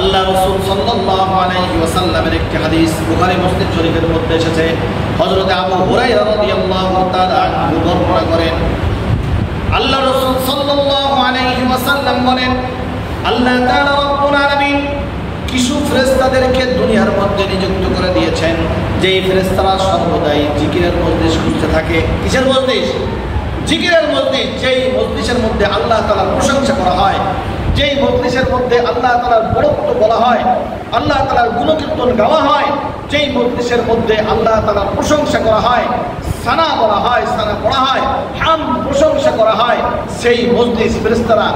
আল্লাহ রাসূল সাল্লাল্লাহু আলাইহি ওয়াসাল্লামের একটি হাদিস বুখারী মুসলিম শরীফের মধ্যে এসেছে। হযরত আবু হুরায়রা রাদিয়াল্লাহু তাআলা আনহু বর্ণনা করেন, আল্লাহ রাসূল সাল্লাল্লাহু আলাইহি ওয়াসাল্লাম বলেন, আল্লাহ তাআলা রব্বুল আলামিন কিছু ফেরেশতাদেরকে দুনিয়ার মধ্যে নিযুক্ত করে দিয়েছেন, যেই ফেরেশতারা সর্বদাই জিকিরের মজলিস খুঁজতে থাকে। কিসের মজলিস? জিকিরের মজলিস। যেই মজলিসের মধ্যে আল্লাহ তাআলার প্রশংসা করা হয়, যেই মজলিসের মধ্যে আল্লাহ তাআলার বড়ত্ব বলা হয়, আল্লাহ তাআলার গুণকীর্তন গাওয়া হয়, যেই মজলিসের মধ্যে আল্লাহ তাআলার প্রশংসা করা হয়, সানা বলা হয়, সানা পড়া হয়, হামদ প্রশংসা করা হয়, সেই মজলিস ফেরেশতারা,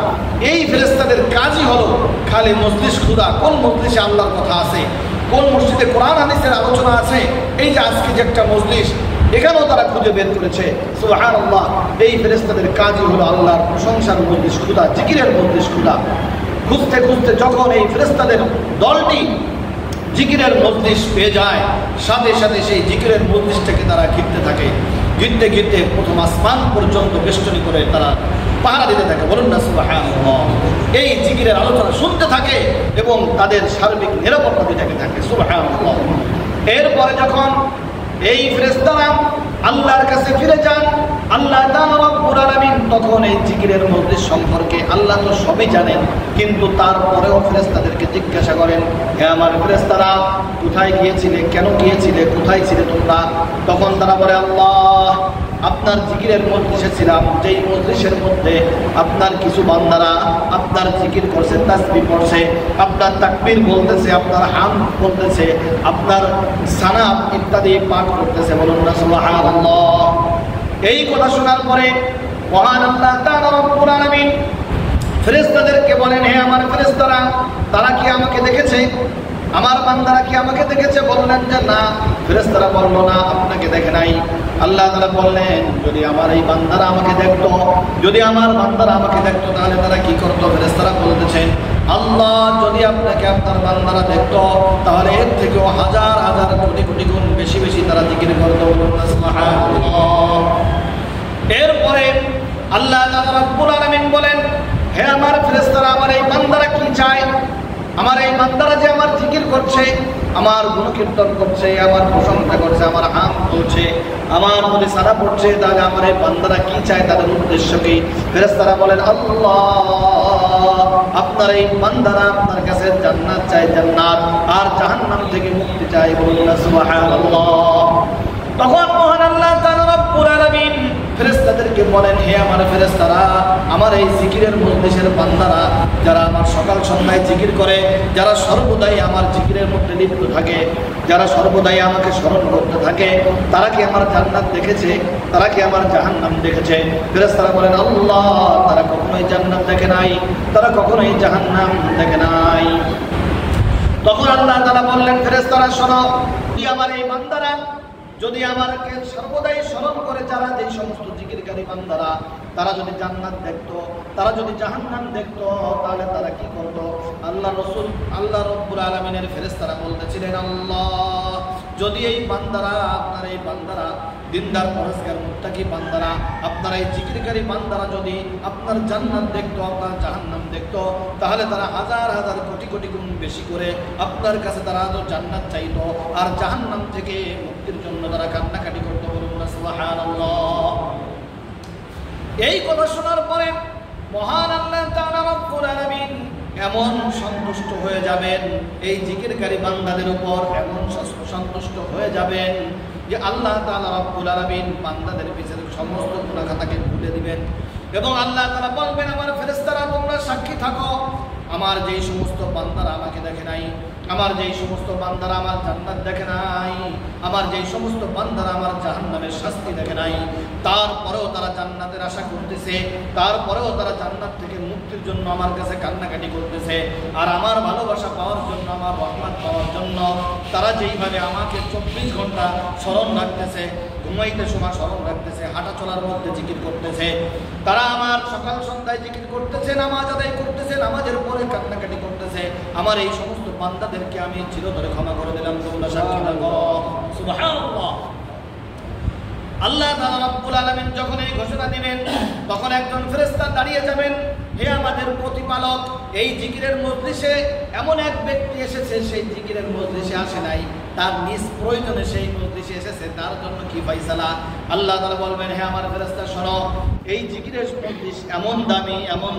এই ফেরেশতাদের কাজই হলো খালি মজলিস খোঁজা। কোন মজলিসে আল্লাহর কথা আছে, কোন মসজিদে কোরআন হাদিসের আলোচনা আছে, এই যে আজকে যে একটা মজলিস, এখানেও তারা খুঁজে বের করেছে। সুবহানাল্লাহ। এই ফেরেশতাদের কাজই হলো আল্লাহর প্রশংসার মজলিস খোঁজা, জিকিরের মজলিস খোঁজা। খুঁজতে খুঁজতে যখন এই ফেরেশতাদের দলটি জিকিরের মজলিস পেয়ে যায়, সাথে সাথে সেই জিকিরের মজলিসটাকে তারা ঘিরতে থাকে। ঘিরতে ঘিরতে প্রথম আসমান পর্যন্ত বেষ্টনী করে তারা পাহারা দিতে থাকে। বলুন না সুবহানাল্লাহ। এই জিকিরের আলোচনা শুনতে থাকে এবং তাদের সার্বিক নিরাপত্তা দিতে থাকে। সুবহানাল্লাহ। এরপরে যখন এই ফেরেশতারা আল্লাহর কাছে ফিরে যান, আল্লাহ তাআলা রব্বুল আলামিন তখন এই জিকিরের মজলিস সম্পর্কে আল্লাহ তো সবই জানেন, কিন্তু তারপরেও ফেরেশতাদেরকে জিজ্ঞাসা করেন, হে আমার ফেরেশতারা, কোথায় গিয়েছিলে, কেন গিয়েছিলে, কোথায় ছিলে তোমরা? তখন তারা বলে, আল্লাহ, আপনার জিকিরের মজলিসে ছিলাম, যেই মজলিসের মধ্যে আপনার কিছু বান্দারা আপনার জিকির করছে, তাসবিহ পড়ছে, আপনার তাকবীর বলতেছে, আপনার হামদ বলতেছে, আপনার সানা ইত্যাদি পাঠ করতেছে। বলুন না সুবহানাল্লাহ। এই কথা শোনার পরে মহান আল্লাহ তাআলা রব্বুল আলামিন ফেরেশতাদেরকে বলেন, হে আমার ফেরেশতারা, তারা কি আমাকে দেখেছে? আমার বান্দারা কি আমাকে দেখেছে? বললেন যে না। ফেরেশতারা বলল, না, আপনাকে দেখে নাই। আল্লাহ তাআলা বললেন, যদি আমার এই বান্দারা আমাকে দেখতো, যদি আমার বান্দারা আমাকে দেখতো, তাহলে তারা কি করতো? ফেরেশতারা বলতেছেন, আল্লাহ, যদি আপনাকে আপনার বান্দারা দেখতো, তাহলে এর থেকেও হাজার হাজার কোটি কোটি গুণ বেশি বেশি তারা জিকির করতো। সুবহানাল্লাহ। এরপরে আল্লাহ তাআলা রব্বুল আলামিন বলেন, হে আমার ফেরেশতারা, আমার এই বান্দারা কি চায়? আমার এই বান্দারা যে আমার জিকির করছে, আমার গুণকীর্তন করছে, আমার প্রশংসা করছে, আমার হামদ করছে, আমার প্রতি সানা পড়ছে, তাহলে আমার এই বান্দারা কি চায়, তাদের উদ্দেশ্য কি? ফেরেশতারা বলেন, আল্লাহ, আপনার এই বান্দারা আপনার কাছে জান্নাত চায়, জান্নাত, আর জাহান্নাম থেকে মুক্তি চায়। বলুন না সুবহানাল্লাহ। তখন মহান আল্লাহ তাআলা রব্বুল আলামিন ফেরেশতাদেরকে বলেন, হে আমার ফেরেশতারা, আমার এই জিকিরের মজলিসের বান্দারা যারা আমার সকাল সন্ধ্যায় জিকির করে, যারা সর্বদাই আমার জিকিরের মধ্যে লিপ্ত থাকে, যারা সর্বদাই আমাকে স্মরণ করতে থাকে, তারা কি আমার জান্নাত দেখেছে? তারা কি আমার জাহান্নাম দেখেছে? ফেরেশতারা বলেন, আল্লাহ, তারা কখনোই জান্নাত দেখে নাই, তারা কখনোই জাহান্নাম দেখে নাই। তখন আল্লাহ তাআলা বললেন, ফেরেশতারা শোনো, আমার এই বান্দারা যদি আমাকে সর্বদাই স্মরণ করে, যারা যেই সমস্ত জিকিরকারী বান্দারা, তারা যদি জান্নাত দেখতো, তারা যদি জাহান্নাম দেখতো, তাহলে তারা কি করতো? আল্লাহ রাসূল, আল্লাহ রব্বুল আলামিনের ফেরেশতারা বলতেছিলেন, আল্লাহ, যদি এই বান্দারা, আপনার এই বান্দারা দিনদার পরহেজগার মুত্তাকি বান্দারা, আপনার এই জিকিরকারী বান্দারা যদি আপনার জান্নাত দেখতো, আপনার জাহান্নাম দেখতো, তাহলে তারা হাজার হাজার কোটি কোটি গুণ বেশি করে আপনার কাছে তারা তো জান্নাত চাইতো, আর জাহান্নাম থেকে মুক্তির জন্য তারা কান্নাকাটি করতো। বলুন না সুবহানাল্লাহ। এই কথা শোনার পরে মহান আল্লাহ তাআলা রব্বুল আলামিন এমন সন্তুষ্ট হয়ে যাবেন এই জিকিরকারী বান্দাদের উপর, এমন সন্তুষ্ট হয়ে যাবেন যে আল্লাহ তাআলা রব্বুল আলামিন বান্দাদের পিছনে সমস্ত গুনাহ খাতাকে খুলে দিবেন এবং আল্লাহ তাআলা বলবেন, আমার ফেরেশতারা, তোমরা সাক্ষী থাকো, আমার যেই সমস্ত বান্দারা আমাকে দেখে নাই, আমার যেই সমস্ত বান্দারা আমার জান্নাত দেখে নাই, আমার যেই সমস্ত বান্দারা আমার জাহান্নামের শাস্তি দেখে নাই, তারপরেও তারা জান্নাতের আশা করতেছে, তারপরেও তারা জান্নাত থেকে মুক্তির জন্য আমার কাছে কান্নাকাটি করতেছে, আর আমার ভালোবাসা পাওয়ার জন্য, আমার রহমত পাওয়ার জন্য তারা যেইভাবে আমাকে 24 ঘন্টা স্মরণ রাখতেছে, ঘুমাইতে সময় স্মরণ রাখতেছে, হাঁটা চলার মধ্যে জিকির করতেছে, তারা আমার সকাল সন্ধ্যায় জিকির করতেছে, নামাজ আদায় করতেছে, নামাজের পরে কান্নাকাটি করতেছে, আমার এই সমস্ত বান্দাদেরকে আমি চিরতরে ক্ষমা করে দিলাম। তোমরা সাক্ষী থাকো। সুবহানাল্লাহ। আল্লাহ তাআলা রব্বুল আলামিন যখন এই ঘোষণা দিবেন, তখন একজন ফেরেশতা দাঁড়িয়ে যাবেন, হে আমাদের প্রতিপালক, এই জিকিরের মজলিসে এমন এক ব্যক্তি এসেছে, সেই জিকিরের মজলিসে আসে নাই, তার নিজ প্রয়োজনে সেই মজলিসে এসেছে, তার জন্য কি ফাইসালা? আল্লাহ তাআলা বলবেন, হে আমার ফেরেশতা শোনো, এই জিকিরের মজলিস এমন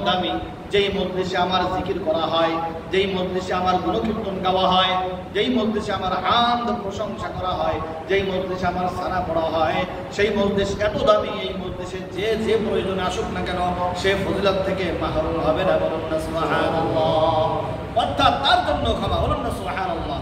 দামি, যেই মজলিসে আমার জিকির করা হয়, যেই মজলিসে আমার গুণকীর্তন গাওয়া হয়, যেই মজলিসে আমার হামদ প্রশংসা করা হয়, যেই মজলিসে আমার সানা পড়া হয়, সেই মজলিস এত দামি, এই মজলিসে যে প্রয়োজনে আসুক না কেন সে ফজিলত থেকে মাহরুম হবে না। বলুন না সুবহানাল্লাহ। অর্থাৎ তার জন্য ক্ষমা। বলুন না সুবহানাল্লাহ।